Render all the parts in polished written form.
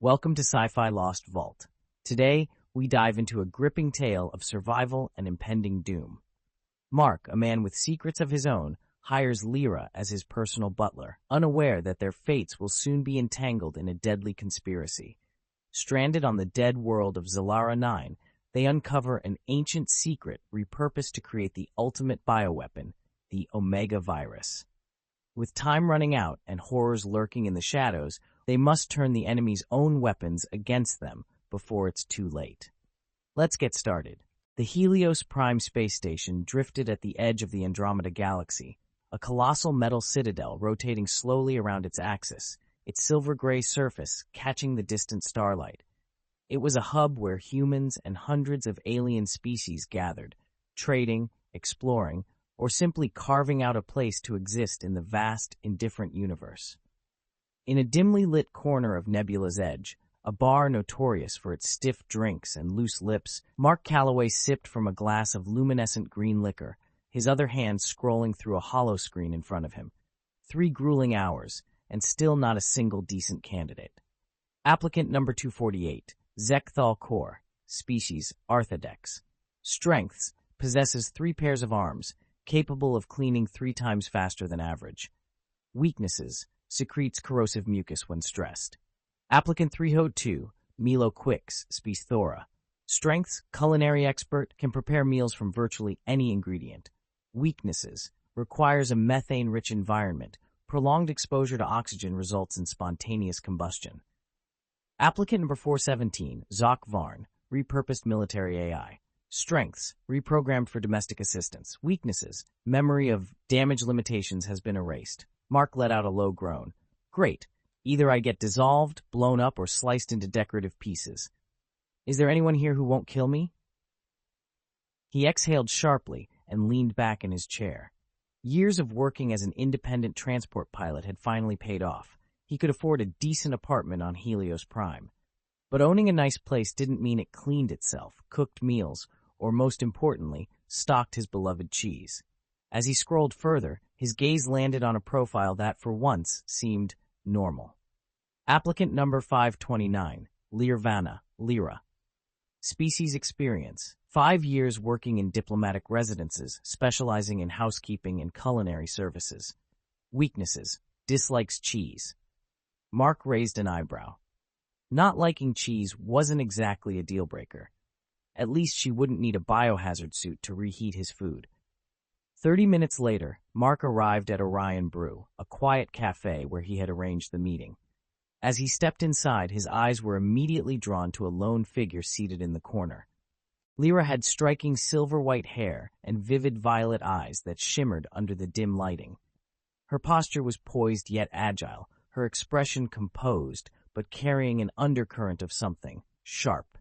Welcome to Sci-Fi Lost Vault. Today, we dive into a gripping tale of survival and impending doom. Mark, a man with secrets of his own, hires Lira as his personal butler, unaware that their fates will soon be entangled in a deadly conspiracy. Stranded on the dead world of Zalara 9, they uncover an ancient secret repurposed to create the ultimate bioweapon, the Omega virus. With time running out and horrors lurking in the shadows, they must turn the enemy's own weapons against them before it's too late. Let's get started. The Helios Prime space station drifted at the edge of the Andromeda Galaxy, a colossal metal citadel rotating slowly around its axis, its silver-gray surface catching the distant starlight. It was a hub where humans and hundreds of alien species gathered, trading, exploring, or simply carving out a place to exist in the vast, indifferent universe. In a dimly lit corner of Nebula's edge, a bar notorious for its stiff drinks and loose lips, Mark Calloway sipped from a glass of luminescent green liquor, his other hand scrolling through a hollow screen in front of him. 3 grueling hours, and still not a single decent candidate. Applicant number 248, Zekthal Core, species Arthodex. Strengths, possesses 3 pairs of arms, capable of cleaning 3 times faster than average. Weaknesses, secretes corrosive mucus when stressed. Applicant 302, Milo Quix, species Thora. Strengths, culinary expert, can prepare meals from virtually any ingredient. Weaknesses, requires a methane-rich environment. Prolonged exposure to oxygen results in spontaneous combustion. Applicant number 417, Zoc Varn, repurposed military AI. Strengths, reprogrammed for domestic assistance. Weaknesses, memory of damage limitations has been erased. Mark let out a low groan. Great. Either I get dissolved, blown up, or sliced into decorative pieces. Is there anyone here who won't kill me? He exhaled sharply and leaned back in his chair. Years of working as an independent transport pilot had finally paid off. He could afford a decent apartment on Helios Prime. But owning a nice place didn't mean it cleaned itself, cooked meals, or most importantly, stocked his beloved cheese. As he scrolled further, his gaze landed on a profile that, for once, seemed normal. Applicant number 529, Lira. Species experience, 5 years working in diplomatic residences, specializing in housekeeping and culinary services. Weaknesses, dislikes cheese. Mark raised an eyebrow. Not liking cheese wasn't exactly a deal-breaker. At least she wouldn't need a biohazard suit to reheat his food. 30 minutes later, Mark arrived at Orion Brew, a quiet cafe where he had arranged the meeting. As he stepped inside, his eyes were immediately drawn to a lone figure seated in the corner. Lira had striking silver-white hair and vivid violet eyes that shimmered under the dim lighting. Her posture was poised yet agile, her expression composed, but carrying an undercurrent of something sharp.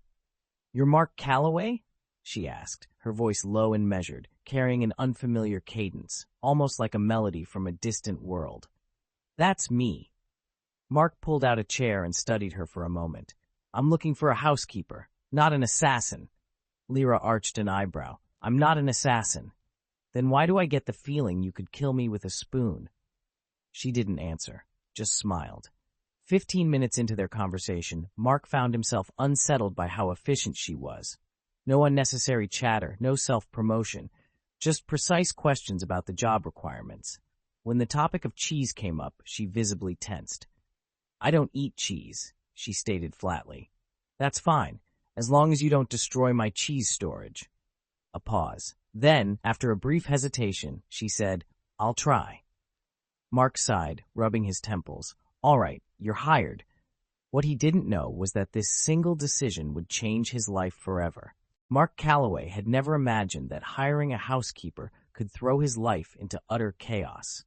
"You're Mark Calloway?" she asked, her voice low and measured, carrying an unfamiliar cadence, almost like a melody from a distant world. "That's me." Mark pulled out a chair and studied her for a moment. "I'm looking for a housekeeper, not an assassin." Lira arched an eyebrow. "I'm not an assassin." "Then why do I get the feeling you could kill me with a spoon?" She didn't answer, just smiled. 15 minutes into their conversation, Mark found himself unsettled by how efficient she was. No unnecessary chatter, no self-promotion, just precise questions about the job requirements. When the topic of cheese came up, she visibly tensed. "I don't eat cheese," she stated flatly. "That's fine, as long as you don't destroy my cheese storage." A pause. Then, after a brief hesitation, she said, "I'll try." Mark sighed, rubbing his temples. "All right, you're hired." What he didn't know was that this single decision would change his life forever. Mark Calloway had never imagined that hiring a housekeeper could throw his life into utter chaos.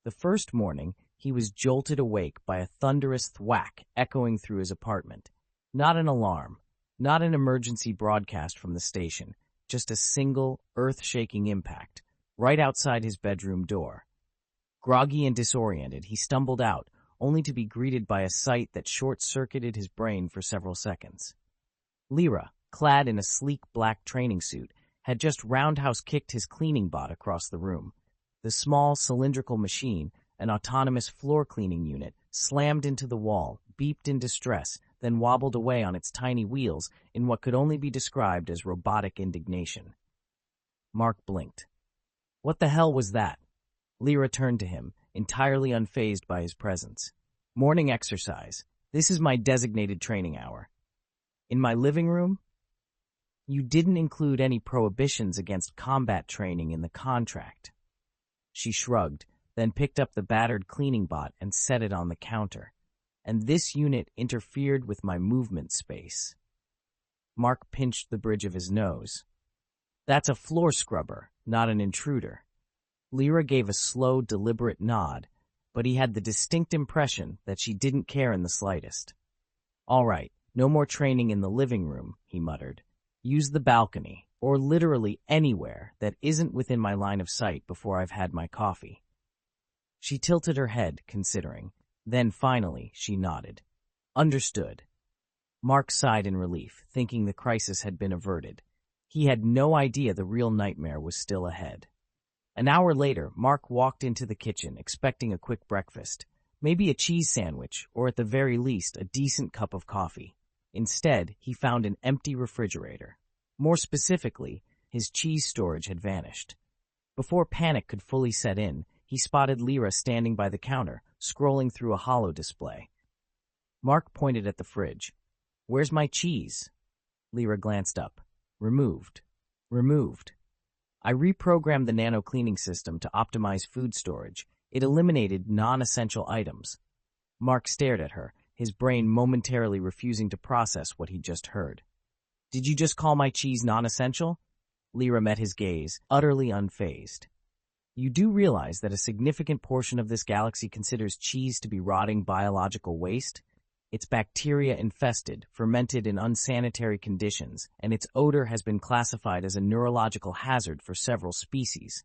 The first morning, he was jolted awake by a thunderous thwack echoing through his apartment. Not an alarm, not an emergency broadcast from the station, just a single, earth-shaking impact, right outside his bedroom door. Groggy and disoriented, he stumbled out, only to be greeted by a sight that short-circuited his brain for several seconds. Lira, clad in a sleek black training suit, had just roundhouse-kicked his cleaning bot across the room. The small, cylindrical machine, an autonomous floor-cleaning unit, slammed into the wall, beeped in distress, then wobbled away on its tiny wheels in what could only be described as robotic indignation. Mark blinked. What the hell was that? Lira turned to him, entirely unfazed by his presence. Morning exercise. This is my designated training hour. In my living room? You didn't include any prohibitions against combat training in the contract. She shrugged, then picked up the battered cleaning bot and set it on the counter. And this unit interfered with my movement space. Mark pinched the bridge of his nose. That's a floor scrubber, not an intruder. Lira gave a slow, deliberate nod, but he had the distinct impression that she didn't care in the slightest. All right, no more training in the living room, he muttered. Use the balcony, or literally anywhere that isn't within my line of sight before I've had my coffee. She tilted her head, considering. Then, finally, she nodded. Understood. Mark sighed in relief, thinking the crisis had been averted. He had no idea the real nightmare was still ahead. An hour later, Mark walked into the kitchen, expecting a quick breakfast, maybe a cheese sandwich, or at the very least, a decent cup of coffee. Instead, he found an empty refrigerator. More specifically, his cheese storage had vanished. Before panic could fully set in, he spotted Lira standing by the counter, scrolling through a holo display. Mark pointed at the fridge. Where's my cheese? Lira glanced up. Removed. Removed. I reprogrammed the nano cleaning system to optimize food storage. It eliminated non-essential items. Mark stared at her, his brain momentarily refusing to process what he'd just heard. Did you just call my cheese non-essential? Lira met his gaze, utterly unfazed. You do realize that a significant portion of this galaxy considers cheese to be rotting biological waste? It's bacteria-infested, fermented in unsanitary conditions, and its odor has been classified as a neurological hazard for several species.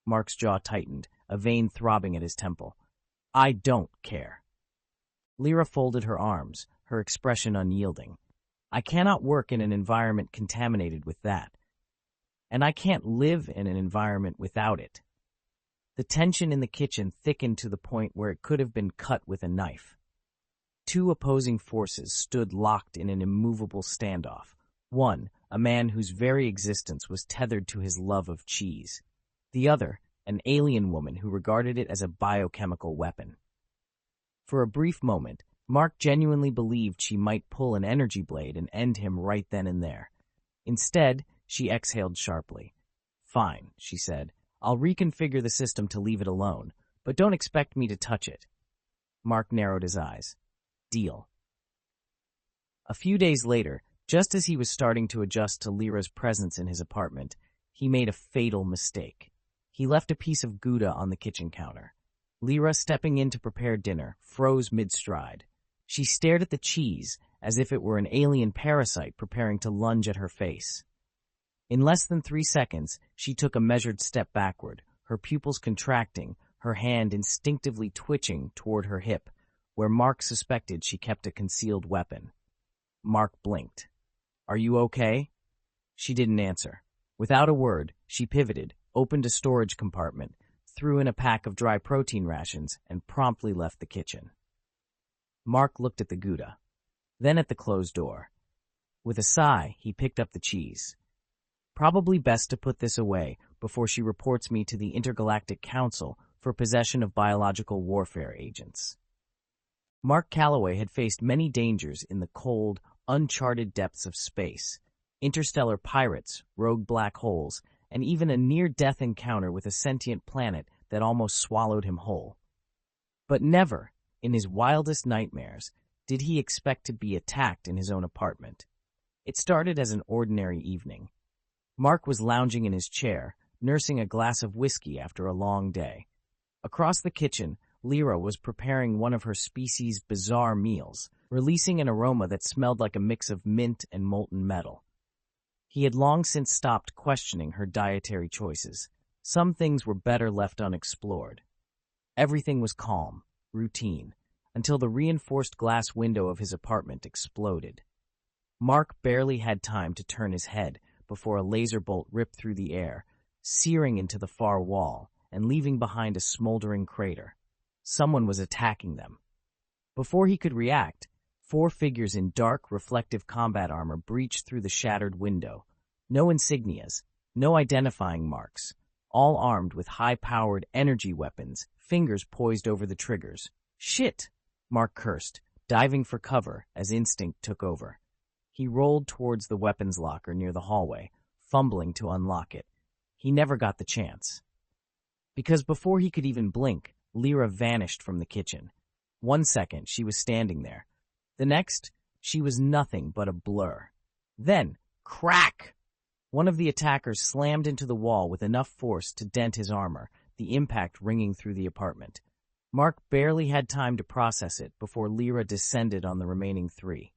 Mark's jaw tightened, a vein throbbing at his temple. I don't care. Lira folded her arms, her expression unyielding. I cannot work in an environment contaminated with that. And I can't live in an environment without it. The tension in the kitchen thickened to the point where it could have been cut with a knife. Two opposing forces stood locked in an immovable standoff. One, a man whose very existence was tethered to his love of cheese. The other, an alien woman who regarded it as a biochemical weapon. For a brief moment, Mark genuinely believed she might pull an energy blade and end him right then and there. Instead, she exhaled sharply. Fine, she said. I'll reconfigure the system to leave it alone, but don't expect me to touch it. Mark narrowed his eyes. Deal. A few days later, just as he was starting to adjust to Lira's presence in his apartment, he made a fatal mistake. He left a piece of Gouda on the kitchen counter. Lira, stepping in to prepare dinner, froze mid-stride. She stared at the cheese as if it were an alien parasite preparing to lunge at her face. In less than 3 seconds, she took a measured step backward, her pupils contracting, her hand instinctively twitching toward her hip, where Mark suspected she kept a concealed weapon. Mark blinked. Are you okay? She didn't answer. Without a word, she pivoted, opened a storage compartment, threw in a pack of dry protein rations, and promptly left the kitchen. Mark looked at the Gouda, then at the closed door. With a sigh, he picked up the cheese. Probably best to put this away before she reports me to the Intergalactic Council for possession of biological warfare agents. Mark Calloway had faced many dangers in the cold, uncharted depths of space. Interstellar pirates, rogue black holes, and even a near-death encounter with a sentient planet that almost swallowed him whole. But never, in his wildest nightmares, did he expect to be attacked in his own apartment. It started as an ordinary evening. Mark was lounging in his chair, nursing a glass of whiskey after a long day. Across the kitchen, Lira was preparing one of her species' bizarre meals, releasing an aroma that smelled like a mix of mint and molten metal. He had long since stopped questioning her dietary choices. Some things were better left unexplored. Everything was calm, routine, until the reinforced glass window of his apartment exploded. Mark barely had time to turn his head before a laser bolt ripped through the air, searing into the far wall and leaving behind a smoldering crater. Someone was attacking them. Before he could react, 4 figures in dark, reflective combat armor breached through the shattered window. No insignias, no identifying marks, all armed with high-powered energy weapons, fingers poised over the triggers. "Shit!" Mark cursed, diving for cover as instinct took over. He rolled towards the weapons locker near the hallway, fumbling to unlock it. He never got the chance. Because before he could even blink, Lira vanished from the kitchen. 1 second, she was standing there. The next, she was nothing but a blur. Then, crack! One of the attackers slammed into the wall with enough force to dent his armor, the impact ringing through the apartment. Mark barely had time to process it before Lira descended on the remaining 3.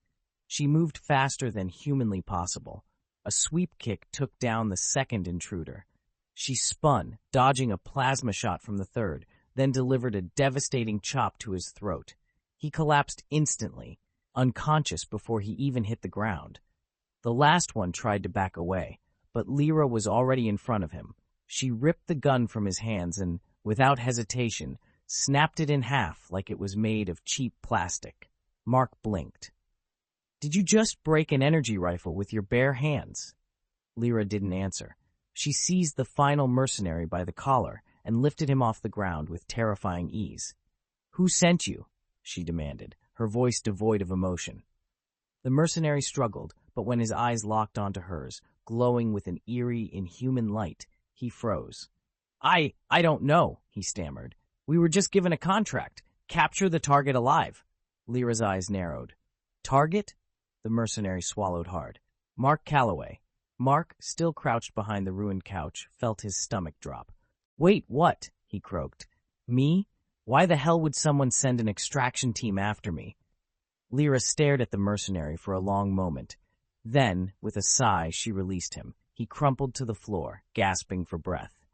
She moved faster than humanly possible. A sweep kick took down the second intruder. She spun, dodging a plasma shot from the third, then delivered a devastating chop to his throat. He collapsed instantly, unconscious before he even hit the ground. The last one tried to back away, but Lira was already in front of him. She ripped the gun from his hands and, without hesitation, snapped it in half like it was made of cheap plastic. Mark blinked. "Did you just break an energy rifle with your bare hands?" Lira didn't answer. She seized the final mercenary by the collar and lifted him off the ground with terrifying ease. "Who sent you?" she demanded, her voice devoid of emotion. The mercenary struggled, but when his eyes locked onto hers, glowing with an eerie, inhuman light, he froze. I don't know," he stammered. "We were just given a contract. Capture the target alive." Lira's eyes narrowed. "Target?" The mercenary swallowed hard. "Mark Calloway." Mark, still crouched behind the ruined couch, felt his stomach drop. "Wait, what?" he croaked. "Me? Why the hell would someone send an extraction team after me?" Lira stared at the mercenary for a long moment. Then, with a sigh, she released him. He crumpled to the floor, gasping for breath.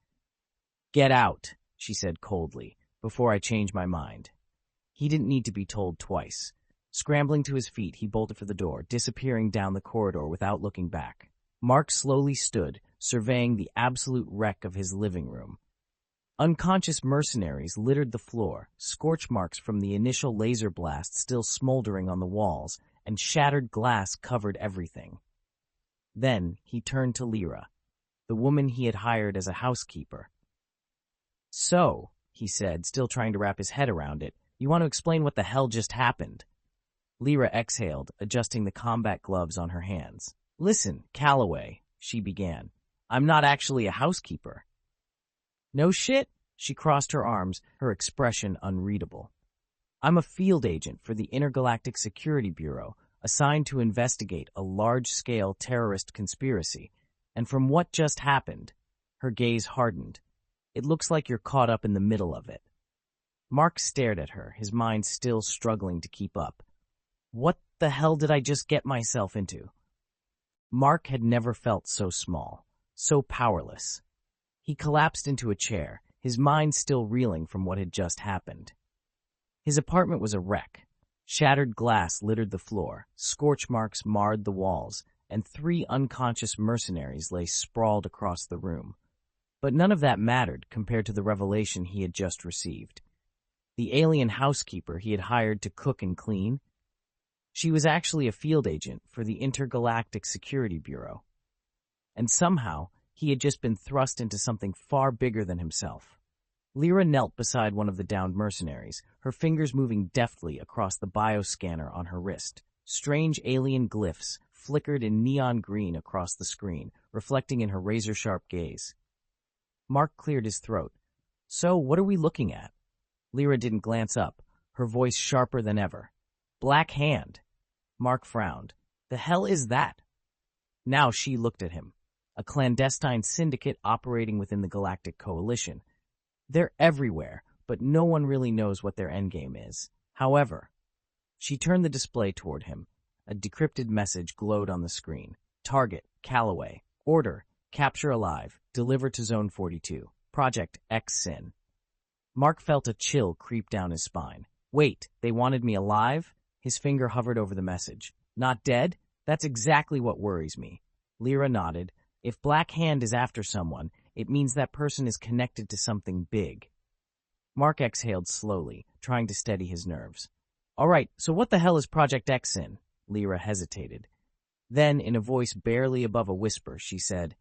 "Get out," she said coldly, "before I change my mind." He didn't need to be told twice. Scrambling to his feet, he bolted for the door, disappearing down the corridor without looking back. Mark slowly stood, surveying the absolute wreck of his living room. Unconscious mercenaries littered the floor, scorch marks from the initial laser blast still smoldering on the walls, and shattered glass covered everything. Then he turned to Lira, the woman he had hired as a housekeeper. "So," he said, still trying to wrap his head around it, "you want to explain what the hell just happened?" Lira exhaled, adjusting the combat gloves on her hands. "Listen, Calloway," she began. "I'm not actually a housekeeper." "No shit?" She crossed her arms, her expression unreadable. "I'm a field agent for the Intergalactic Security Bureau, assigned to investigate a large-scale terrorist conspiracy. And from what just happened," her gaze hardened, "it looks like you're caught up in the middle of it." Mark stared at her, his mind still struggling to keep up. What the hell did I just get myself into? Mark had never felt so small, so powerless. He collapsed into a chair, his mind still reeling from what had just happened. His apartment was a wreck. Shattered glass littered the floor, scorch marks marred the walls, and 3 unconscious mercenaries lay sprawled across the room. But none of that mattered compared to the revelation he had just received. The alien housekeeper he had hired to cook and clean, she was actually a field agent for the Intergalactic Security Bureau. And somehow, he had just been thrust into something far bigger than himself. Lira knelt beside one of the downed mercenaries, her fingers moving deftly across the bioscanner on her wrist. Strange alien glyphs flickered in neon green across the screen, reflecting in her razor-sharp gaze. Mark cleared his throat. "So, what are we looking at?" Lira didn't glance up, her voice sharper than ever. "Black Hand." Mark frowned. "The hell is that?" Now she looked at him. A clandestine syndicate operating within the Galactic Coalition. They're everywhere, but no one really knows what their endgame is. However, she turned the display toward him. A decrypted message glowed on the screen. Target, Calloway. Order, capture alive. Deliver to Zone 42. Project X-Sin. Mark felt a chill creep down his spine. Wait, they wanted me alive? His finger hovered over the message. Not dead? That's exactly what worries me. Lira nodded. If Black Hand is after someone, it means that person is connected to something big. Mark exhaled slowly, trying to steady his nerves. All right, so what the hell is Project X in? Lira hesitated. Then, in a voice barely above a whisper, she said,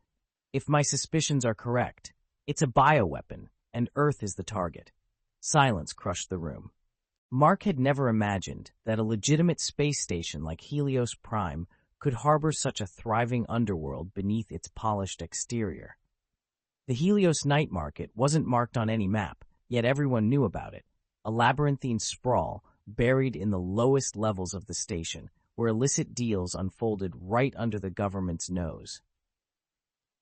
"If my suspicions are correct, it's a bioweapon, and Earth is the target." Silence crushed the room. Mark had never imagined that a legitimate space station like Helios Prime could harbor such a thriving underworld beneath its polished exterior. The Helios night market wasn't marked on any map, yet everyone knew about it, a labyrinthine sprawl buried in the lowest levels of the station, where illicit deals unfolded right under the government's nose.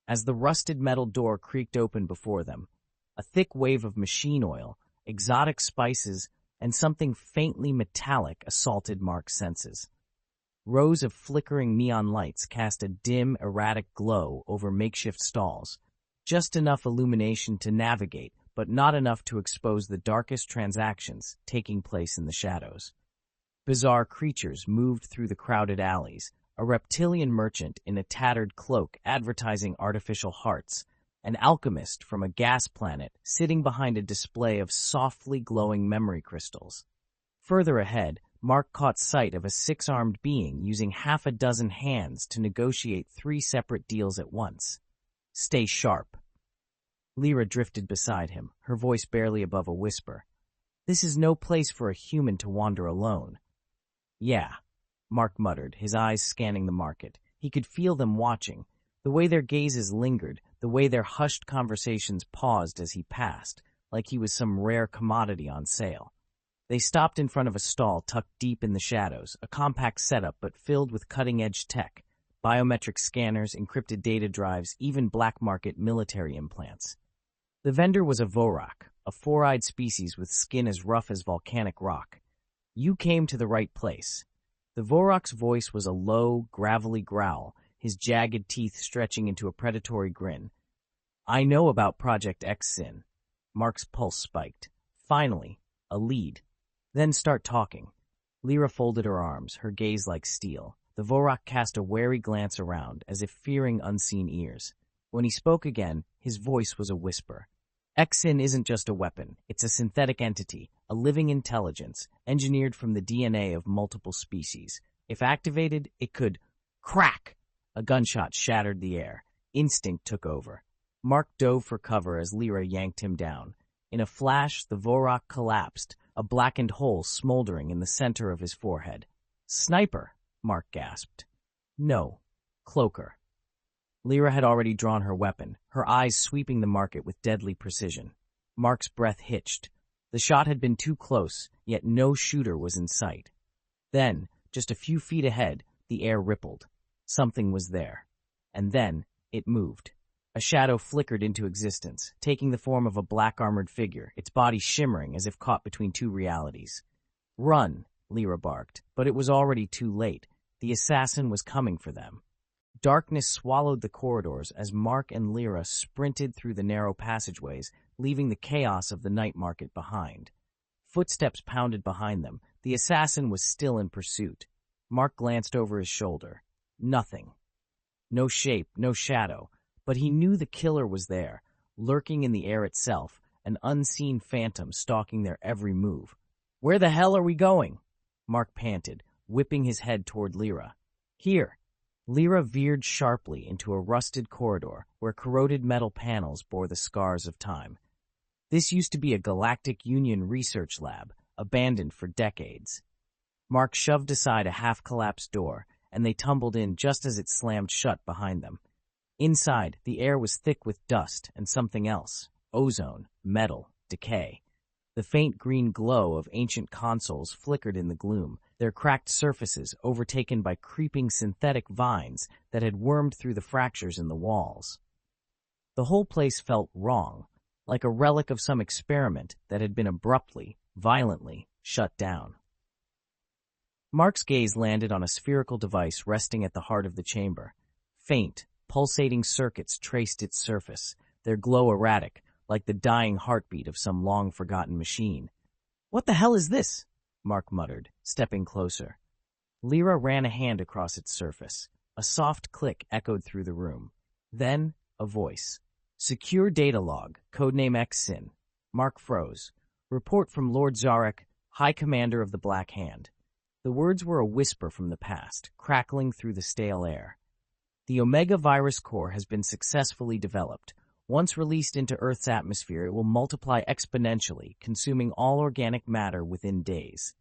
As the rusted metal door creaked open before them, a thick wave of machine oil, exotic spices, and something faintly metallic assaulted Mark's senses. Rows of flickering neon lights cast a dim, erratic glow over makeshift stalls, just enough illumination to navigate, but not enough to expose the darkest transactions taking place in the shadows. Bizarre creatures moved through the crowded alleys, a reptilian merchant in a tattered cloak advertising artificial hearts, an alchemist from a gas planet sitting behind a display of softly glowing memory crystals. Further ahead, Mark caught sight of a six-armed being using half a dozen hands to negotiate 3 separate deals at once. "Stay sharp." Lira drifted beside him, her voice barely above a whisper. "This is no place for a human to wander alone." "Yeah," Mark muttered, his eyes scanning the market. He could feel them watching, the way their gazes lingered, the way their hushed conversations paused as he passed, like he was some rare commodity on sale. They stopped in front of a stall tucked deep in the shadows, a compact setup but filled with cutting-edge tech, biometric scanners, encrypted data drives, even black market military implants. The vendor was a Vorak, a 4-eyed species with skin as rough as volcanic rock. "You came to the right place." The Vorak's voice was a low, gravelly growl, his jagged teeth stretching into a predatory grin. "I know about Project X-Sin." Mark's pulse spiked. Finally, a lead. "Then start talking." Lira folded her arms, her gaze like steel. The Vorak cast a wary glance around, as if fearing unseen ears. When he spoke again, his voice was a whisper. "X-Sin isn't just a weapon. It's a synthetic entity, a living intelligence, engineered from the DNA of multiple species. If activated, it could— Crack! A gunshot shattered the air. Instinct took over. Mark dove for cover as Lira yanked him down. In a flash, the Vorak collapsed, a blackened hole smoldering in the center of his forehead. "Sniper!" Mark gasped. "No. Cloaker." Lira had already drawn her weapon, her eyes sweeping the market with deadly precision. Mark's breath hitched. The shot had been too close, yet no shooter was in sight. Then, just a few feet ahead, the air rippled. Something was there. And then, it moved. A shadow flickered into existence, taking the form of a black-armored figure, its body shimmering as if caught between 2 realities. "Run," Lira barked, but it was already too late. The assassin was coming for them. Darkness swallowed the corridors as Mark and Lira sprinted through the narrow passageways, leaving the chaos of the night market behind. Footsteps pounded behind them. The assassin was still in pursuit. Mark glanced over his shoulder. Nothing. No shape, no shadow. But he knew the killer was there, lurking in the air itself, an unseen phantom stalking their every move. "Where the hell are we going?" Mark panted, whipping his head toward Lira. "Here." Lira veered sharply into a rusted corridor where corroded metal panels bore the scars of time. This used to be a Galactic Union research lab, abandoned for decades. Mark shoved aside a half-collapsed door, and they tumbled in just as it slammed shut behind them. Inside, the air was thick with dust and something else: ozone, metal, decay. The faint green glow of ancient consoles flickered in the gloom, their cracked surfaces overtaken by creeping synthetic vines that had wormed through the fractures in the walls. The whole place felt wrong, like a relic of some experiment that had been abruptly, violently shut down. Mark's gaze landed on a spherical device resting at the heart of the chamber. Faint, pulsating circuits traced its surface, their glow erratic, like the dying heartbeat of some long-forgotten machine. "What the hell is this?" Mark muttered, stepping closer. Lira ran a hand across its surface. A soft click echoed through the room. Then, a voice. "Secure data log, codename X-Sin." Mark froze. "Report from Lord Zarek, High Commander of the Black Hand. The words were a whisper from the past, crackling through the stale air. The Omega virus core has been successfully developed. Once released into Earth's atmosphere, it will multiply exponentially, consuming all organic matter within days.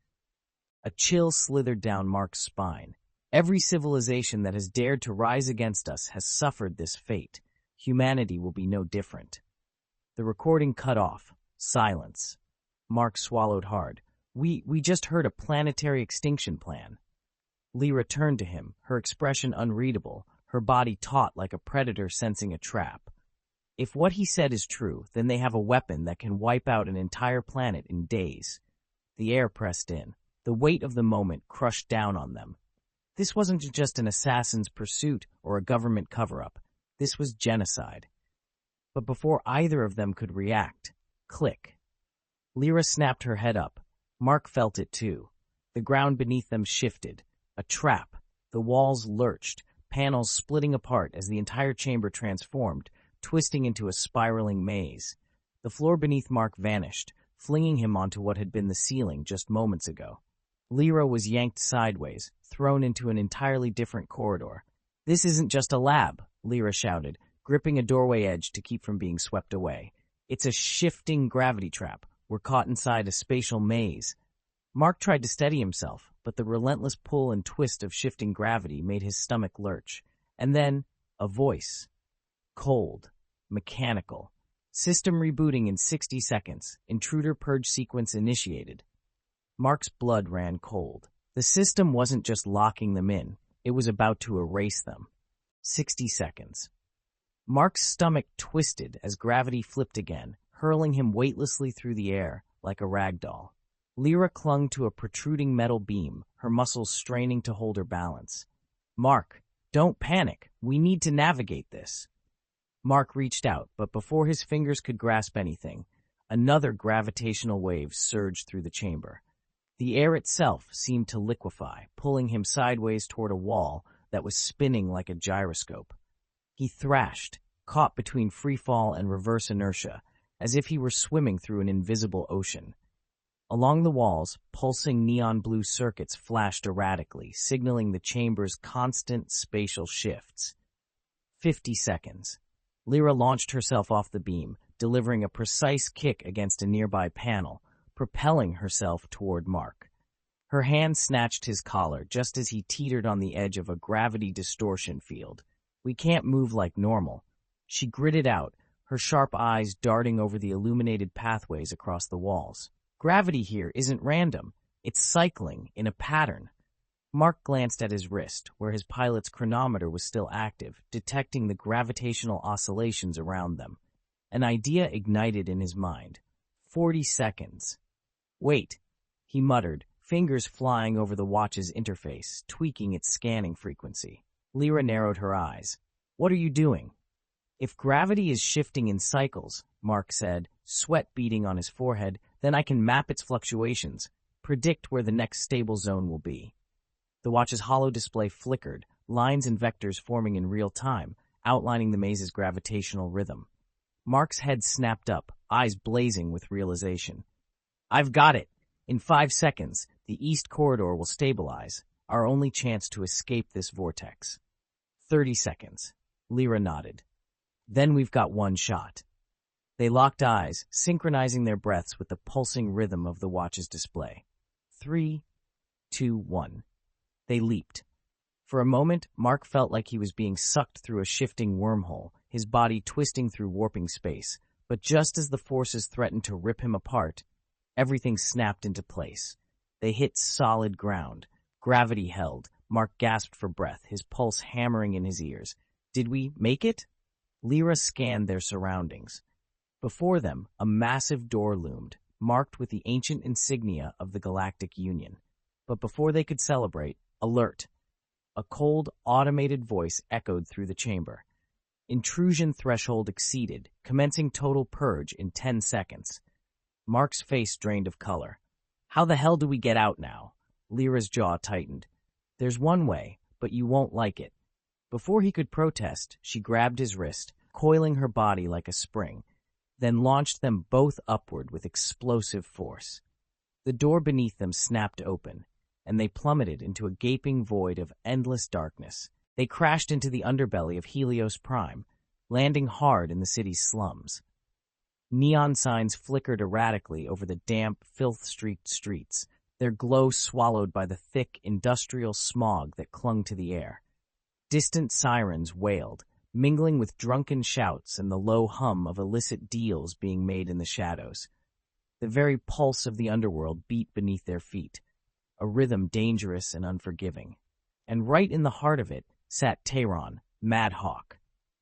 A chill slithered down Mark's spine. Every civilization that has dared to rise against us has suffered this fate. Humanity will be no different. The recording cut off. Silence. Mark swallowed hard. We just heard a planetary extinction plan. Lira turned to him, her expression unreadable, her body taut like a predator sensing a trap. If what he said is true, then they have a weapon that can wipe out an entire planet in days. The air pressed in. The weight of the moment crushed down on them. This wasn't just an assassin's pursuit or a government cover-up. This was genocide. But before either of them could react, click. Lira snapped her head up. Mark felt it too. The ground beneath them shifted. A trap. The walls lurched, panels splitting apart as the entire chamber transformed, twisting into a spiraling maze. The floor beneath Mark vanished, flinging him onto what had been the ceiling just moments ago. Lira was yanked sideways, thrown into an entirely different corridor. "This isn't just a lab," Lira shouted, gripping a doorway edge to keep from being swept away. "It's a shifting gravity trap. We're caught inside a spatial maze." Mark tried to steady himself, but the relentless pull and twist of shifting gravity made his stomach lurch. And then, a voice. Cold. Mechanical. System rebooting in 60 seconds. Intruder purge sequence initiated. Mark's blood ran cold. The system wasn't just locking them in. It was about to erase them. 60 seconds. Mark's stomach twisted as gravity flipped again, hurling him weightlessly through the air like a rag doll. Lira clung to a protruding metal beam, her muscles straining to hold her balance. "Mark, don't panic. We need to navigate this." Mark reached out, but before his fingers could grasp anything, another gravitational wave surged through the chamber. The air itself seemed to liquefy, pulling him sideways toward a wall that was spinning like a gyroscope. He thrashed, caught between freefall and reverse inertia, as if he were swimming through an invisible ocean. Along the walls, pulsing neon blue circuits flashed erratically, signaling the chamber's constant spatial shifts. 50 seconds. Lira launched herself off the beam, delivering a precise kick against a nearby panel, propelling herself toward Mark. Her hand snatched his collar just as he teetered on the edge of a gravity distortion field. "We can't move like normal." She gritted out, her sharp eyes darting over the illuminated pathways across the walls. "Gravity here isn't random. It's cycling in a pattern." Mark glanced at his wrist, where his pilot's chronometer was still active, detecting the gravitational oscillations around them. An idea ignited in his mind. 40 seconds. "Wait," he muttered, fingers flying over the watch's interface, tweaking its scanning frequency. Lira narrowed her eyes. "What are you doing?" "If gravity is shifting in cycles," Mark said, sweat beading on his forehead, "then I can map its fluctuations, predict where the next stable zone will be." The watch's hollow display flickered, lines and vectors forming in real time, outlining the maze's gravitational rhythm. Mark's head snapped up, eyes blazing with realization. "I've got it! In 5 seconds, the east corridor will stabilize, our only chance to escape this vortex." 30 seconds. Lira nodded. "Then we've got one shot." They locked eyes, synchronizing their breaths with the pulsing rhythm of the watch's display. 3, 2, 1. They leaped. For a moment, Mark felt like he was being sucked through a shifting wormhole, his body twisting through warping space. But just as the forces threatened to rip him apart, everything snapped into place. They hit solid ground. Gravity held. Mark gasped for breath, his pulse hammering in his ears. Did we make it? Lira scanned their surroundings. Before them, a massive door loomed, marked with the ancient insignia of the Galactic Union. But before they could celebrate, alert! A cold, automated voice echoed through the chamber. Intrusion threshold exceeded, commencing total purge in 10 seconds. Mark's face drained of color. How the hell do we get out now? Lira's jaw tightened. There's one way, but you won't like it. Before he could protest, she grabbed his wrist, coiling her body like a spring, then launched them both upward with explosive force. The door beneath them snapped open, and they plummeted into a gaping void of endless darkness. They crashed into the underbelly of Helios Prime, landing hard in the city's slums. Neon signs flickered erratically over the damp, filth-streaked streets, their glow swallowed by the thick, industrial smog that clung to the air. Distant sirens wailed, mingling with drunken shouts and the low hum of illicit deals being made in the shadows. The very pulse of the underworld beat beneath their feet, a rhythm dangerous and unforgiving. And right in the heart of it sat Tehran, Mad Hawk.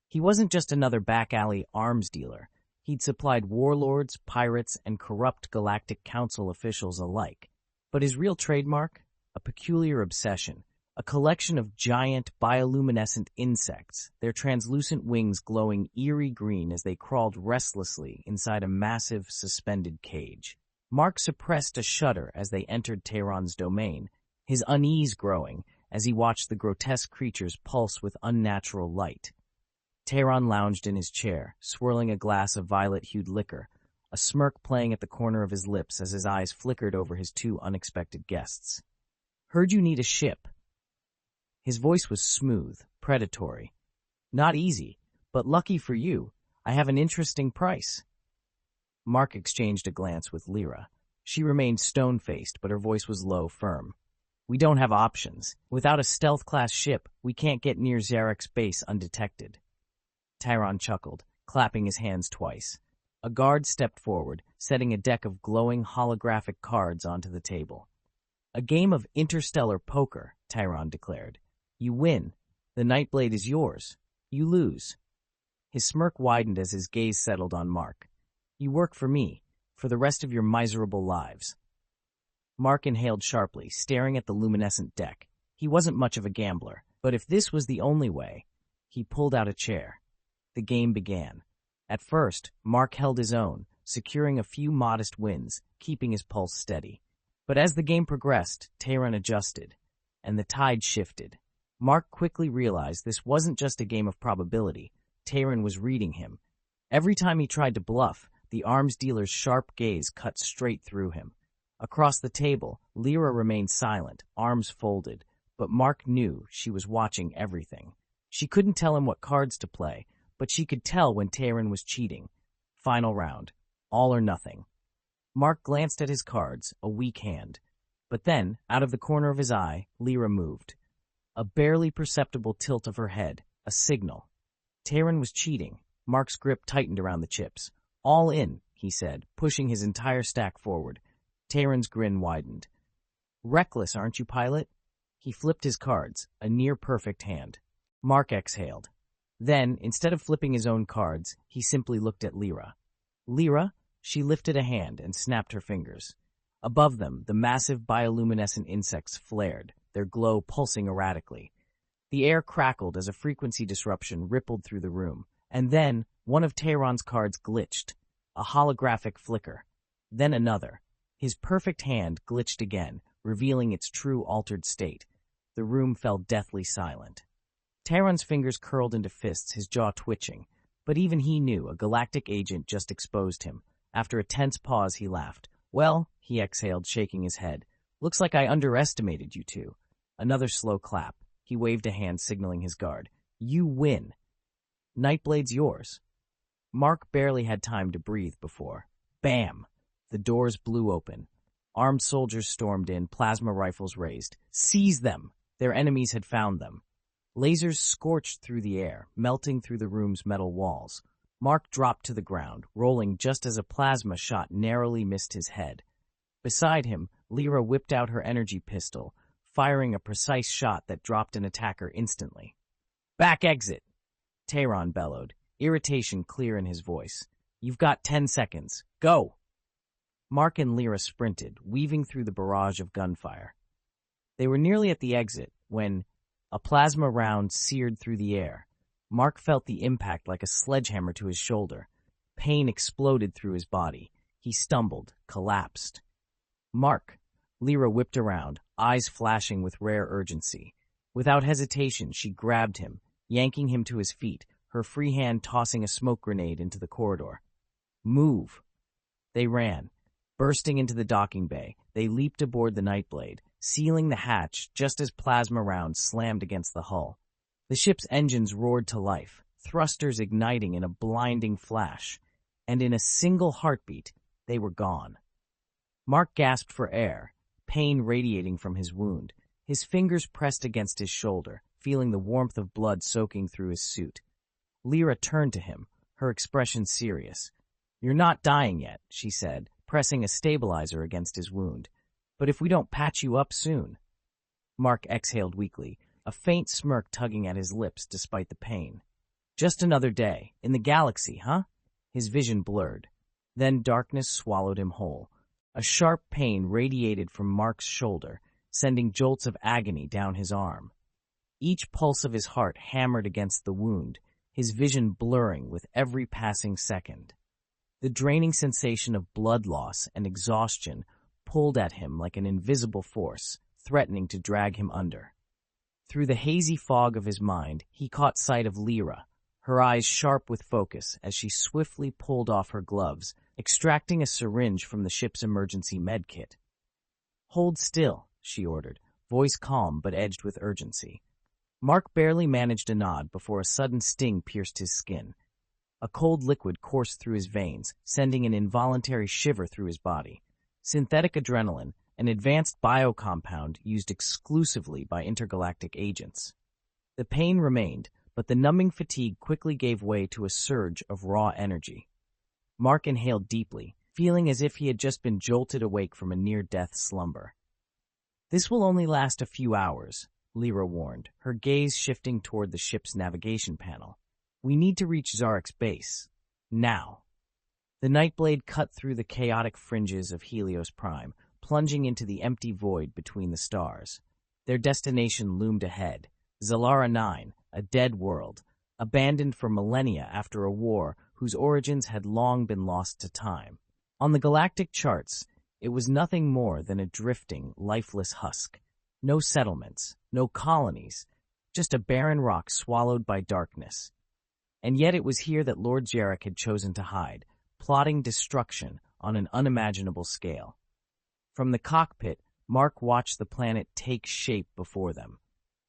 He wasn't just another back-alley arms dealer. He'd supplied warlords, pirates, and corrupt Galactic Council officials alike. But his real trademark? A peculiar obsession. A collection of giant, bioluminescent insects, their translucent wings glowing eerie green as they crawled restlessly inside a massive, suspended cage. Mark suppressed a shudder as they entered Tehran's domain, his unease growing as he watched the grotesque creatures pulse with unnatural light. Tehran lounged in his chair, swirling a glass of violet-hued liquor, a smirk playing at the corner of his lips as his eyes flickered over his two unexpected guests. "Heard you need a ship." His voice was smooth, predatory. "Not easy, but lucky for you, I have an interesting price." Mark exchanged a glance with Lira. She remained stone-faced, but her voice was low, firm. "We don't have options. Without a stealth-class ship, we can't get near Zarek's base undetected." Tehran chuckled, clapping his hands twice. A guard stepped forward, setting a deck of glowing holographic cards onto the table. "A game of interstellar poker," Tehran declared. "You win. The Nightblade is yours. You lose." His smirk widened as his gaze settled on Mark. "You work for me, for the rest of your miserable lives." Mark inhaled sharply, staring at the luminescent deck. He wasn't much of a gambler, but if this was the only way, he pulled out a chair. The game began. At first, Mark held his own, securing a few modest wins, keeping his pulse steady. But as the game progressed, Tehran adjusted, and the tide shifted. Mark quickly realized this wasn't just a game of probability. Tehran was reading him. Every time he tried to bluff, the arms dealer's sharp gaze cut straight through him. Across the table, Lira remained silent, arms folded, but Mark knew she was watching everything. She couldn't tell him what cards to play, but she could tell when Tehran was cheating. Final round. All or nothing. Mark glanced at his cards, a weak hand. But then, out of the corner of his eye, Lira moved. A barely perceptible tilt of her head, a signal. Tehran was cheating. Mark's grip tightened around the chips. "All in," he said, pushing his entire stack forward. Tehran's grin widened. "Reckless, aren't you, pilot?" He flipped his cards, a near-perfect hand. Mark exhaled. Then, instead of flipping his own cards, he simply looked at Lira. "Lira?" She lifted a hand and snapped her fingers. Above them, the massive bioluminescent insects flared, their glow pulsing erratically. The air crackled as a frequency disruption rippled through the room. And then, one of Tehran's cards glitched. A holographic flicker. Then another. His perfect hand glitched again, revealing its true altered state. The room fell deathly silent. Tehran's fingers curled into fists, his jaw twitching. But even he knew a galactic agent just exposed him. After a tense pause, he laughed. "Well," he exhaled, shaking his head. "Looks like I underestimated you two." Another slow clap. He waved a hand, signaling his guard. "You win. Nightblade's yours." Mark barely had time to breathe before. Bam! The doors blew open. Armed soldiers stormed in, plasma rifles raised. "Seize them!" Their enemies had found them. Lasers scorched through the air, melting through the room's metal walls. Mark dropped to the ground, rolling just as a plasma shot narrowly missed his head. Beside him, Lira whipped out her energy pistol, firing a precise shot that dropped an attacker instantly. "Back exit!" Tehran bellowed, irritation clear in his voice. "You've got 10 seconds. Go!" Mark and Lira sprinted, weaving through the barrage of gunfire. They were nearly at the exit when a plasma round seared through the air. Mark felt the impact like a sledgehammer to his shoulder. Pain exploded through his body. He stumbled, collapsed. "Mark!" Lira whipped around, eyes flashing with rare urgency. Without hesitation, she grabbed him, yanking him to his feet, her free hand tossing a smoke grenade into the corridor. "Move!" They ran. Bursting into the docking bay, they leaped aboard the Nightblade, sealing the hatch just as plasma rounds slammed against the hull. The ship's engines roared to life, thrusters igniting in a blinding flash, and in a single heartbeat, they were gone. Mark gasped for air, pain radiating from his wound. His fingers pressed against his shoulder, feeling the warmth of blood soaking through his suit. Lira turned to him, her expression serious. "You're not dying yet," she said, pressing a stabilizer against his wound. "But if we don't patch you up soon." Mark exhaled weakly, a faint smirk tugging at his lips despite the pain. "Just another day. In the galaxy, huh?" His vision blurred. Then darkness swallowed him whole. A sharp pain radiated from Mark's shoulder, sending jolts of agony down his arm. Each pulse of his heart hammered against the wound, his vision blurring with every passing second. The draining sensation of blood loss and exhaustion pulled at him like an invisible force, threatening to drag him under. Through the hazy fog of his mind, he caught sight of Lira, her eyes sharp with focus as she swiftly pulled off her gloves, extracting a syringe from the ship's emergency medkit. "Hold still," she ordered, voice calm but edged with urgency. Mark barely managed a nod before a sudden sting pierced his skin. A cold liquid coursed through his veins, sending an involuntary shiver through his body. Synthetic adrenaline, an advanced biocompound used exclusively by intergalactic agents. The pain remained, but the numbing fatigue quickly gave way to a surge of raw energy. Mark inhaled deeply, feeling as if he had just been jolted awake from a near-death slumber. "This will only last a few hours," Lira warned, her gaze shifting toward the ship's navigation panel. "We need to reach Zarek's base. Now." The Nightblade cut through the chaotic fringes of Helios Prime, plunging into the empty void between the stars. Their destination loomed ahead, Zalara 9, a dead world, abandoned for millennia after a war whose origins had long been lost to time. On the galactic charts, it was nothing more than a drifting, lifeless husk. No settlements, no colonies, just a barren rock swallowed by darkness. And yet it was here that Lord Jarek had chosen to hide, plotting destruction on an unimaginable scale. From the cockpit, Mark watched the planet take shape before them.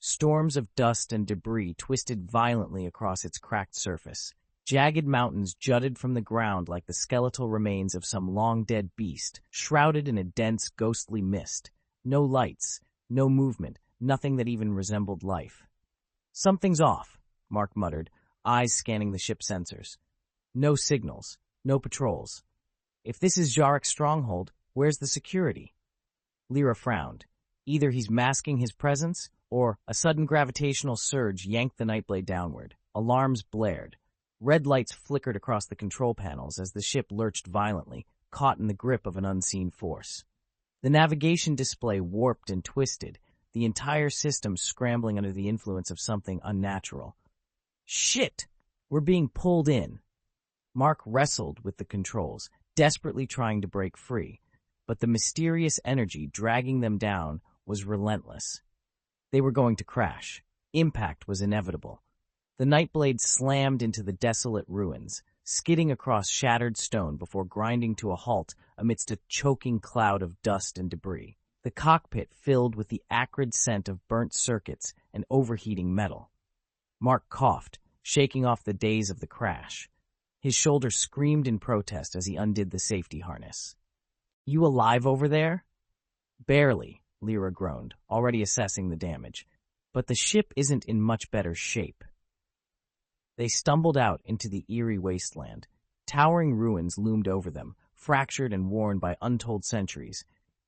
Storms of dust and debris twisted violently across its cracked surface. Jagged mountains jutted from the ground like the skeletal remains of some long-dead beast, shrouded in a dense, ghostly mist. No lights, no movement, nothing that even resembled life. "Something's off," Mark muttered, eyes scanning the ship sensors. "No signals, no patrols. If this is Jarek's stronghold, where's the security?" Lira frowned. Either he's masking his presence, or a sudden gravitational surge yanked the Nightblade downward. Alarms blared. Red lights flickered across the control panels as the ship lurched violently, caught in the grip of an unseen force. The navigation display warped and twisted, the entire system scrambling under the influence of something unnatural. "Shit! We're being pulled in." Mark wrestled with the controls, desperately trying to break free, but the mysterious energy dragging them down was relentless. They were going to crash. Impact was inevitable. The Nightblade slammed into the desolate ruins, skidding across shattered stone before grinding to a halt amidst a choking cloud of dust and debris. The cockpit filled with the acrid scent of burnt circuits and overheating metal. Mark coughed, shaking off the daze of the crash. His shoulder screamed in protest as he undid the safety harness. "You alive over there?" "Barely," Lira groaned, already assessing the damage. "But the ship isn't in much better shape." They stumbled out into the eerie wasteland. Towering ruins loomed over them, fractured and worn by untold centuries.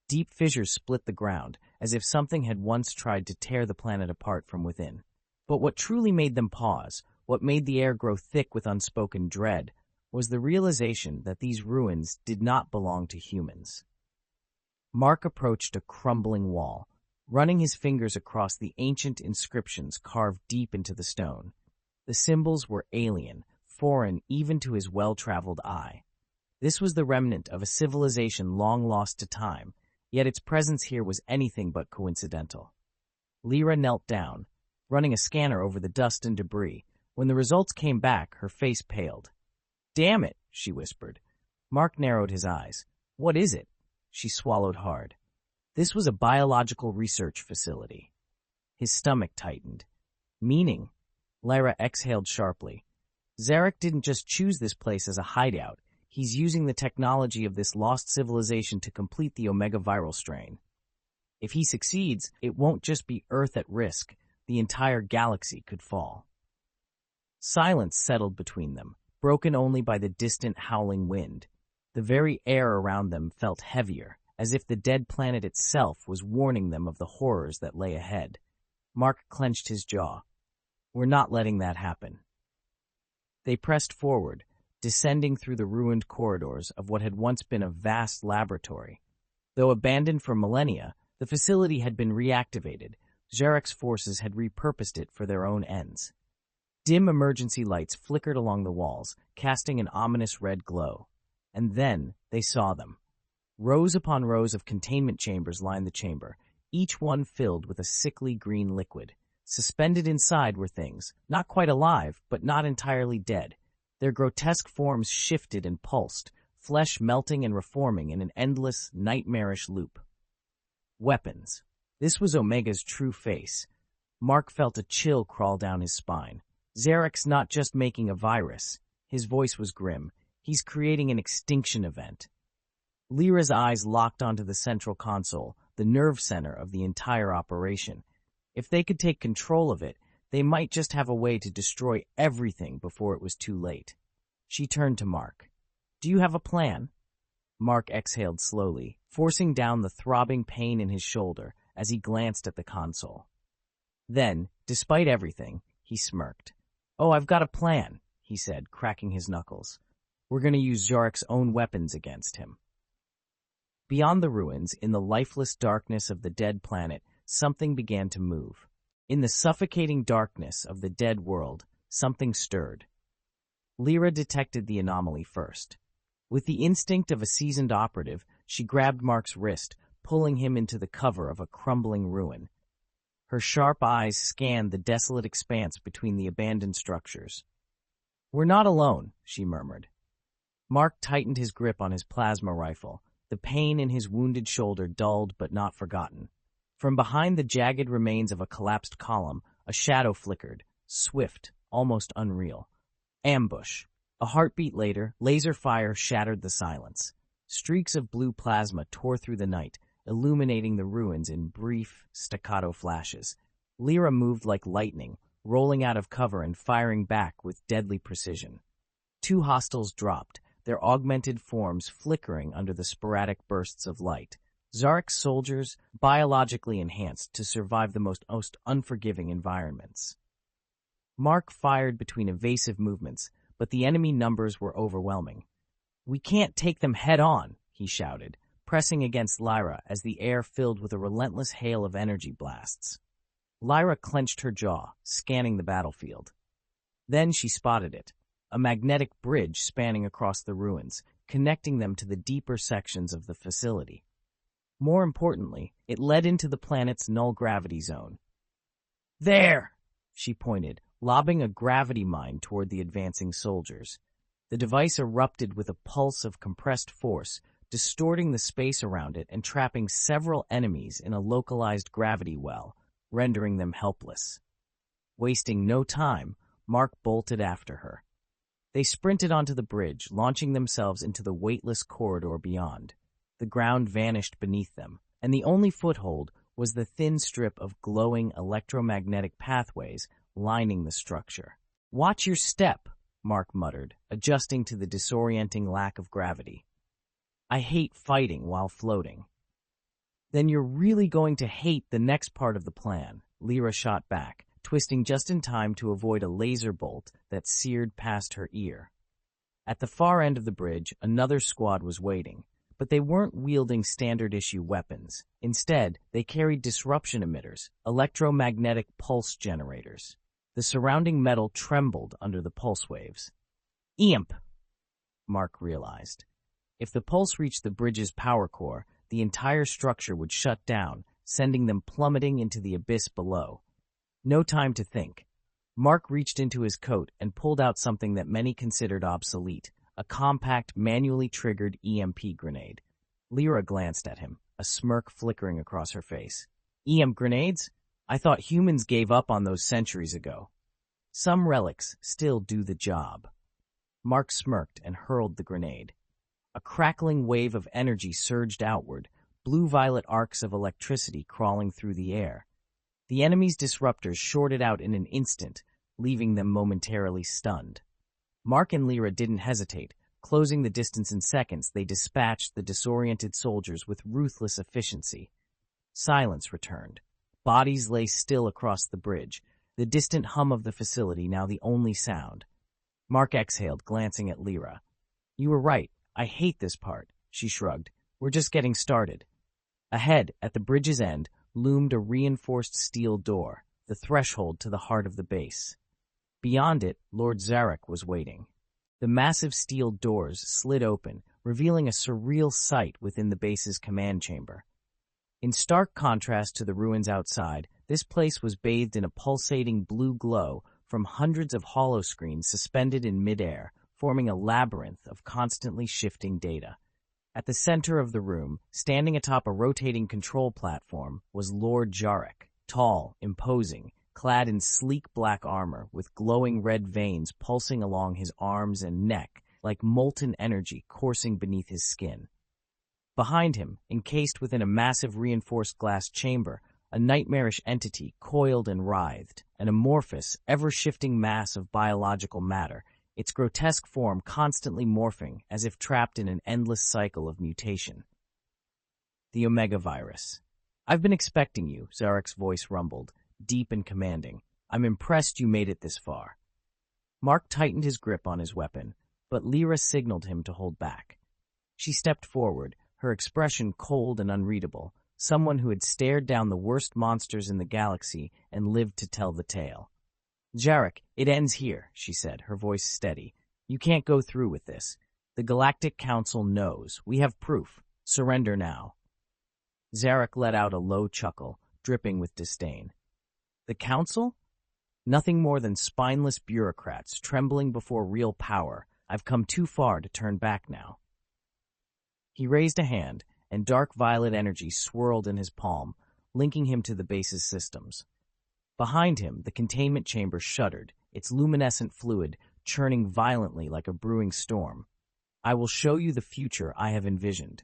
Deep fissures split the ground, as if something had once tried to tear the planet apart from within. But what truly made them pause, what made the air grow thick with unspoken dread, was the realization that these ruins did not belong to humans. Mark approached a crumbling wall, running his fingers across the ancient inscriptions carved deep into the stone. The symbols were alien, foreign even to his well-traveled eye. This was the remnant of a civilization long lost to time, yet its presence here was anything but coincidental. Lira knelt down, running a scanner over the dust and debris. When the results came back, her face paled. "Damn it," she whispered. Mark narrowed his eyes. "What is it?" She swallowed hard. This was a biological research facility. His stomach tightened. Meaning? Lira exhaled sharply. Zarek didn't just choose this place as a hideout. He's using the technology of this lost civilization to complete the Omega viral strain. If he succeeds, it won't just be Earth at risk. The entire galaxy could fall. Silence settled between them, broken only by the distant howling wind. The very air around them felt heavier, as if the dead planet itself was warning them of the horrors that lay ahead. Mark clenched his jaw. We're not letting that happen. They pressed forward, descending through the ruined corridors of what had once been a vast laboratory. Though abandoned for millennia, the facility had been reactivated. Zarek's forces had repurposed it for their own ends. Dim emergency lights flickered along the walls, casting an ominous red glow. And then they saw them. Rows upon rows of containment chambers lined the chamber, each one filled with a sickly green liquid. Suspended inside were things, not quite alive, but not entirely dead. Their grotesque forms shifted and pulsed, flesh melting and reforming in an endless, nightmarish loop. Weapons. This was Omega's true face. Mark felt a chill crawl down his spine. Zarek's not just making a virus. His voice was grim. He's creating an extinction event. Lyra's eyes locked onto the central console, the nerve center of the entire operation. If they could take control of it, they might just have a way to destroy everything before it was too late. She turned to Mark. Do you have a plan? Mark exhaled slowly, forcing down the throbbing pain in his shoulder as he glanced at the console. Then, despite everything, he smirked. Oh, I've got a plan, he said, cracking his knuckles. We're going to use Zarek's own weapons against him. Beyond the ruins, in the lifeless darkness of the dead planet, something began to move. In the suffocating darkness of the dead world, something stirred. Lira detected the anomaly first. With the instinct of a seasoned operative, she grabbed Mark's wrist, pulling him into the cover of a crumbling ruin. Her sharp eyes scanned the desolate expanse between the abandoned structures. We're not alone, she murmured. Mark tightened his grip on his plasma rifle, the pain in his wounded shoulder dulled but not forgotten. From behind the jagged remains of a collapsed column, a shadow flickered, swift, almost unreal. Ambush. A heartbeat later, laser fire shattered the silence. Streaks of blue plasma tore through the night, illuminating the ruins in brief, staccato flashes. Lira moved like lightning, rolling out of cover and firing back with deadly precision. Two hostiles dropped, their augmented forms flickering under the sporadic bursts of light. Zarek's soldiers, biologically enhanced to survive the most unforgiving environments. Mark fired between evasive movements, but the enemy numbers were overwhelming. We can't take them head-on, he shouted, pressing against Lira as the air filled with a relentless hail of energy blasts. Lira clenched her jaw, scanning the battlefield. Then she spotted it, a magnetic bridge spanning across the ruins, connecting them to the deeper sections of the facility. More importantly, it led into the planet's null gravity zone. There! She pointed, lobbing a gravity mine toward the advancing soldiers. The device erupted with a pulse of compressed force, distorting the space around it and trapping several enemies in a localized gravity well, rendering them helpless. Wasting no time, Mark bolted after her. They sprinted onto the bridge, launching themselves into the weightless corridor beyond. The ground vanished beneath them, and the only foothold was the thin strip of glowing electromagnetic pathways lining the structure. Watch your step, Mark muttered, adjusting to the disorienting lack of gravity. I hate fighting while floating. Then you're really going to hate the next part of the plan, Lira shot back, twisting just in time to avoid a laser bolt that seared past her ear. At the far end of the bridge, another squad was waiting, but they weren't wielding standard-issue weapons. Instead, they carried disruption emitters, electromagnetic pulse generators. The surrounding metal trembled under the pulse waves. Imp! Mark realized. If the pulse reached the bridge's power core, the entire structure would shut down, sending them plummeting into the abyss below. No time to think. Mark reached into his coat and pulled out something that many considered obsolete, a compact, manually triggered EMP grenade. Lira glanced at him, a smirk flickering across her face. EM grenades? I thought humans gave up on those centuries ago. Some relics still do the job. Mark smirked and hurled the grenade. A crackling wave of energy surged outward, blue-violet arcs of electricity crawling through the air. The enemy's disruptors shorted out in an instant, leaving them momentarily stunned. Mark and Lira didn't hesitate. Closing the distance in seconds, they dispatched the disoriented soldiers with ruthless efficiency. Silence returned. Bodies lay still across the bridge, the distant hum of the facility now the only sound. Mark exhaled, glancing at Lira. You were right. I hate this part, she shrugged. We're just getting started. Ahead, at the bridge's end, loomed a reinforced steel door, the threshold to the heart of the base. Beyond it, Lord Zarek was waiting. The massive steel doors slid open, revealing a surreal sight within the base's command chamber. In stark contrast to the ruins outside, this place was bathed in a pulsating blue glow from hundreds of holoscreens suspended in midair, forming a labyrinth of constantly shifting data. At the center of the room, standing atop a rotating control platform, was Lord Zarek, tall, imposing, clad in sleek black armor with glowing red veins pulsing along his arms and neck like molten energy coursing beneath his skin. Behind him, encased within a massive reinforced glass chamber, a nightmarish entity coiled and writhed, an amorphous, ever-shifting mass of biological matter, its grotesque form constantly morphing as if trapped in an endless cycle of mutation. The Omega Virus. I've been expecting you, Zarek's voice rumbled, deep and commanding. I'm impressed you made it this far. Mark tightened his grip on his weapon, but Lira signaled him to hold back. She stepped forward, her expression cold and unreadable, someone who had stared down the worst monsters in the galaxy and lived to tell the tale. Zarek, it ends here, she said, her voice steady. You can't go through with this. The Galactic Council knows. We have proof. Surrender now. Zarek let out a low chuckle, dripping with disdain. The Council? Nothing more than spineless bureaucrats trembling before real power. I've come too far to turn back now. He raised a hand, and dark violet energy swirled in his palm, linking him to the base's systems. Behind him, the containment chamber shuddered, its luminescent fluid churning violently like a brewing storm. I will show you the future I have envisioned.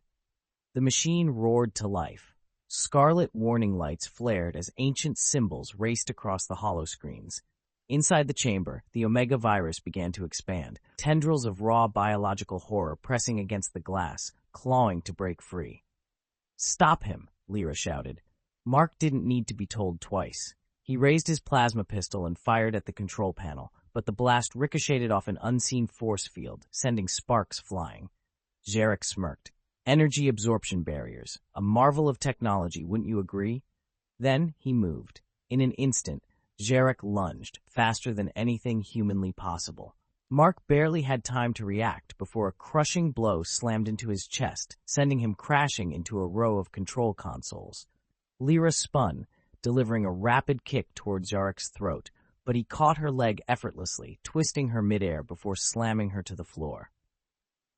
The machine roared to life. Scarlet warning lights flared as ancient symbols raced across the holoscreens. Inside the chamber, the Omega Virus began to expand, tendrils of raw biological horror pressing against the glass, clawing to break free. Stop him, Lira shouted. Mark didn't need to be told twice. He raised his plasma pistol and fired at the control panel, but the blast ricocheted off an unseen force field, sending sparks flying. Zarek smirked. Energy absorption barriers. A marvel of technology, wouldn't you agree? Then he moved. In an instant, Zarek lunged, faster than anything humanly possible. Mark barely had time to react before a crushing blow slammed into his chest, sending him crashing into a row of control consoles. Lira spun, delivering a rapid kick toward Zarek's throat, but he caught her leg effortlessly, twisting her midair before slamming her to the floor.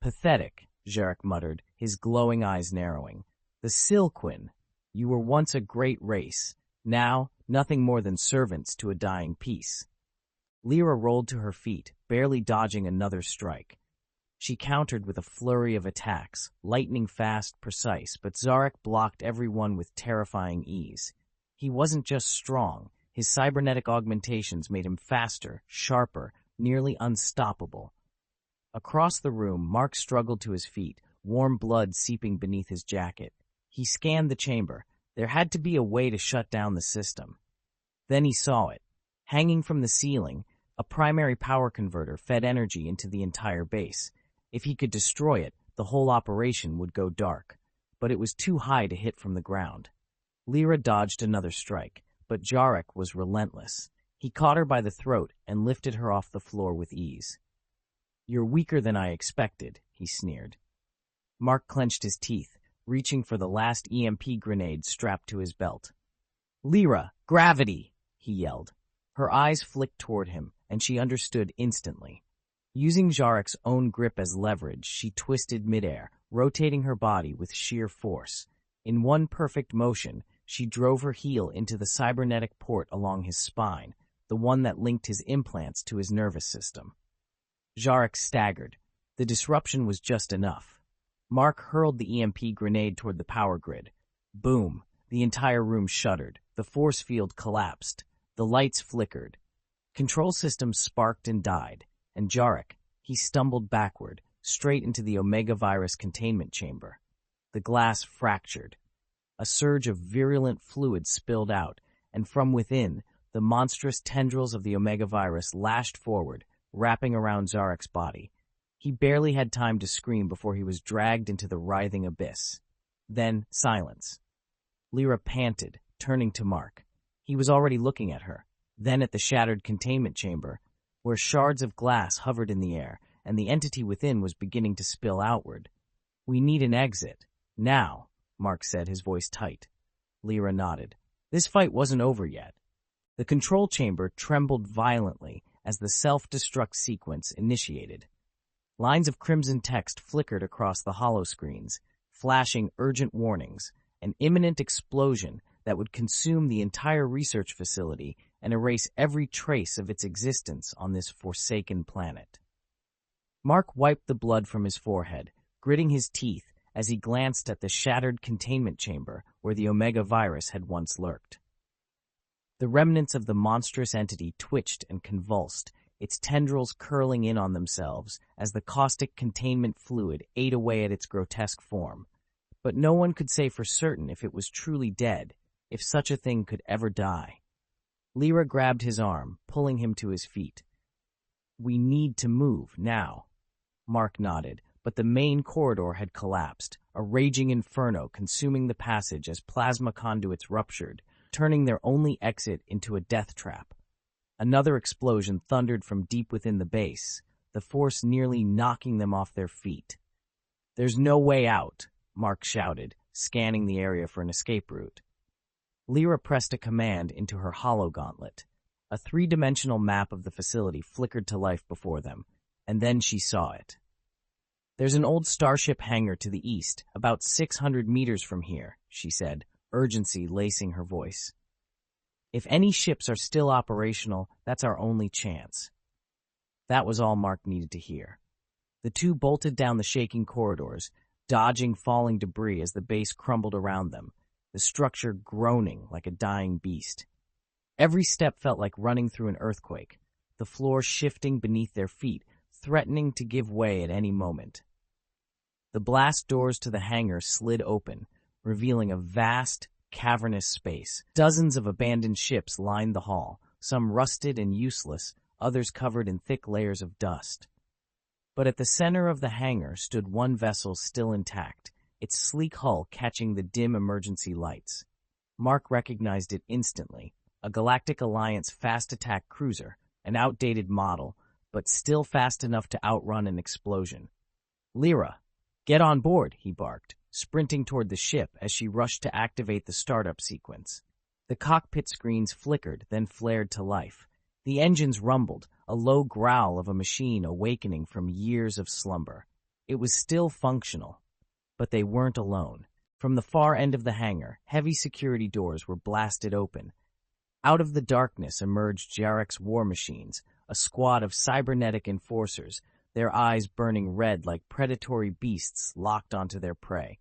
Pathetic, Zarek muttered, his glowing eyes narrowing. The Silquin. You were once a great race. Now, nothing more than servants to a dying peace. Lira rolled to her feet, barely dodging another strike. She countered with a flurry of attacks, lightning fast, precise, but Zarek blocked every one with terrifying ease. He wasn't just strong. His cybernetic augmentations made him faster, sharper, nearly unstoppable. Across the room, Mark struggled to his feet, warm blood seeping beneath his jacket. He scanned the chamber. There had to be a way to shut down the system. Then he saw it. Hanging from the ceiling, a primary power converter fed energy into the entire base. If he could destroy it, the whole operation would go dark. But it was too high to hit from the ground. Lira dodged another strike, but Zarek was relentless. He caught her by the throat and lifted her off the floor with ease. You're weaker than I expected, he sneered. Mark clenched his teeth, reaching for the last EMP grenade strapped to his belt. Lira, gravity, he yelled. Her eyes flicked toward him, and she understood instantly. Using Zarek's own grip as leverage, she twisted midair, rotating her body with sheer force. In one perfect motion, she drove her heel into the cybernetic port along his spine, the one that linked his implants to his nervous system. Jarek staggered. The disruption was just enough. Mark hurled the EMP grenade toward the power grid. Boom! The entire room shuddered. The force field collapsed. The lights flickered. Control systems sparked and died. And Jarek, he stumbled backward, straight into the Omega virus containment chamber. The glass fractured. A surge of virulent fluid spilled out, and from within, the monstrous tendrils of the Omega virus lashed forward, wrapping around Zarek's body. He barely had time to scream before he was dragged into the writhing abyss. Then, silence. Lira panted, turning to Mark. He was already looking at her, then at the shattered containment chamber, where shards of glass hovered in the air, and the entity within was beginning to spill outward. "We need an exit. Now," Mark said, his voice tight. Lira nodded. This fight wasn't over yet. The control chamber trembled violently as the self-destruct sequence initiated. Lines of crimson text flickered across the holoscreens, flashing urgent warnings, an imminent explosion that would consume the entire research facility and erase every trace of its existence on this forsaken planet. Mark wiped the blood from his forehead, gritting his teeth as he glanced at the shattered containment chamber where the Omega virus had once lurked. The remnants of the monstrous entity twitched and convulsed, its tendrils curling in on themselves as the caustic containment fluid ate away at its grotesque form. But no one could say for certain if it was truly dead, if such a thing could ever die. Lira grabbed his arm, pulling him to his feet. "We need to move, now." Mark nodded, but the main corridor had collapsed, a raging inferno consuming the passage as plasma conduits ruptured, turning their only exit into a death trap. Another explosion thundered from deep within the base, the force nearly knocking them off their feet. "There's no way out," Mark shouted, scanning the area for an escape route. Lira pressed a command into her hologauntlet. A three-dimensional map of the facility flickered to life before them, and then she saw it. "There's an old starship hangar to the east, about 600 meters from here," she said, urgency lacing her voice. "If any ships are still operational, that's our only chance." That was all Mark needed to hear. The two bolted down the shaking corridors, dodging falling debris as the base crumbled around them, the structure groaning like a dying beast. Every step felt like running through an earthquake, the floor shifting beneath their feet, threatening to give way at any moment. The blast doors to the hangar slid open, revealing a vast, cavernous space. Dozens of abandoned ships lined the hall, some rusted and useless, others covered in thick layers of dust. But at the center of the hangar stood one vessel still intact, its sleek hull catching the dim emergency lights. Mark recognized it instantly, a Galactic Alliance fast attack cruiser, an outdated model, but still fast enough to outrun an explosion. "Lira, get on board," he barked, sprinting toward the ship as she rushed to activate the startup sequence. The cockpit screens flickered, then flared to life. The engines rumbled, a low growl of a machine awakening from years of slumber. It was still functional. But they weren't alone. From the far end of the hangar, heavy security doors were blasted open. Out of the darkness emerged Jarek's war machines, a squad of cybernetic enforcers, their eyes burning red like predatory beasts locked onto their prey.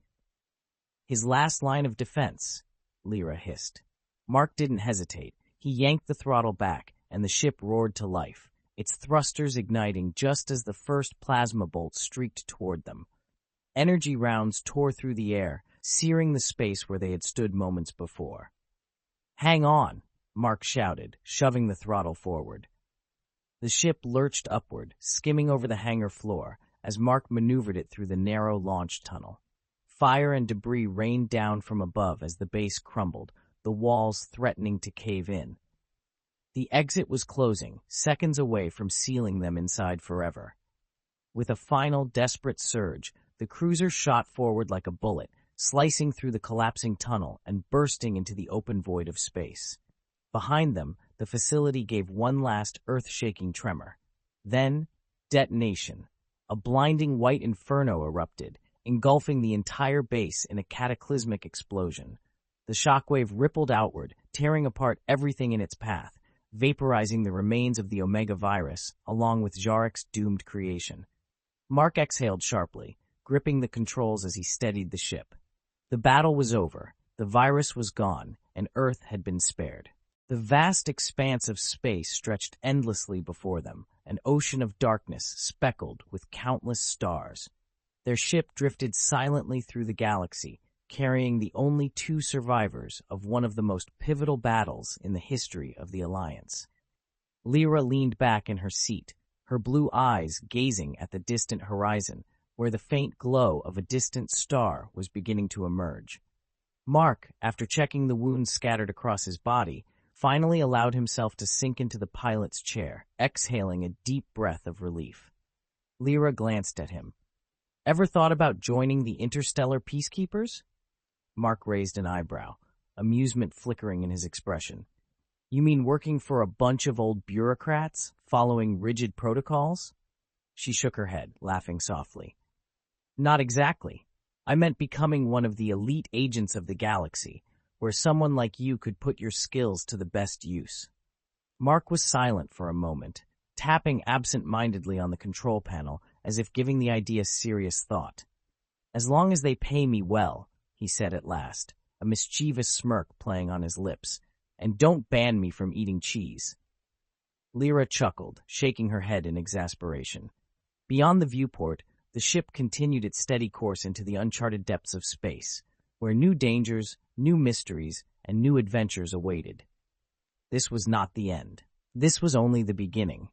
"His last line of defense," Lira hissed. Mark didn't hesitate. He yanked the throttle back, and the ship roared to life, its thrusters igniting just as the first plasma bolt streaked toward them. Energy rounds tore through the air, searing the space where they had stood moments before. "Hang on," Mark shouted, shoving the throttle forward. The ship lurched upward, skimming over the hangar floor, as Mark maneuvered it through the narrow launch tunnel. Fire and debris rained down from above as the base crumbled, the walls threatening to cave in. The exit was closing, seconds away from sealing them inside forever. With a final, desperate surge, the cruiser shot forward like a bullet, slicing through the collapsing tunnel and bursting into the open void of space. Behind them, the facility gave one last earth-shaking tremor. Then, detonation. A blinding white inferno erupted, engulfing the entire base in a cataclysmic explosion. The shockwave rippled outward, tearing apart everything in its path, vaporizing the remains of the Omega virus, along with Jarek's doomed creation. Mark exhaled sharply, gripping the controls as he steadied the ship. The battle was over, the virus was gone, and Earth had been spared. The vast expanse of space stretched endlessly before them, an ocean of darkness speckled with countless stars. Their ship drifted silently through the galaxy, carrying the only two survivors of one of the most pivotal battles in the history of the Alliance. Lira leaned back in her seat, her blue eyes gazing at the distant horizon, where the faint glow of a distant star was beginning to emerge. Mark, after checking the wounds scattered across his body, finally allowed himself to sink into the pilot's chair, exhaling a deep breath of relief. Lira glanced at him. "Ever thought about joining the interstellar peacekeepers?" Mark raised an eyebrow, amusement flickering in his expression. "You mean working for a bunch of old bureaucrats, following rigid protocols?" She shook her head, laughing softly. "Not exactly. I meant becoming one of the elite agents of the galaxy, where someone like you could put your skills to the best use." Mark was silent for a moment, tapping absent-mindedly on the control panel as if giving the idea serious thought. "As long as they pay me well," he said at last, a mischievous smirk playing on his lips, "and don't ban me from eating cheese." Lira chuckled, shaking her head in exasperation. Beyond the viewport, the ship continued its steady course into the uncharted depths of space, where new dangers, new mysteries, and new adventures awaited. This was not the end. This was only the beginning.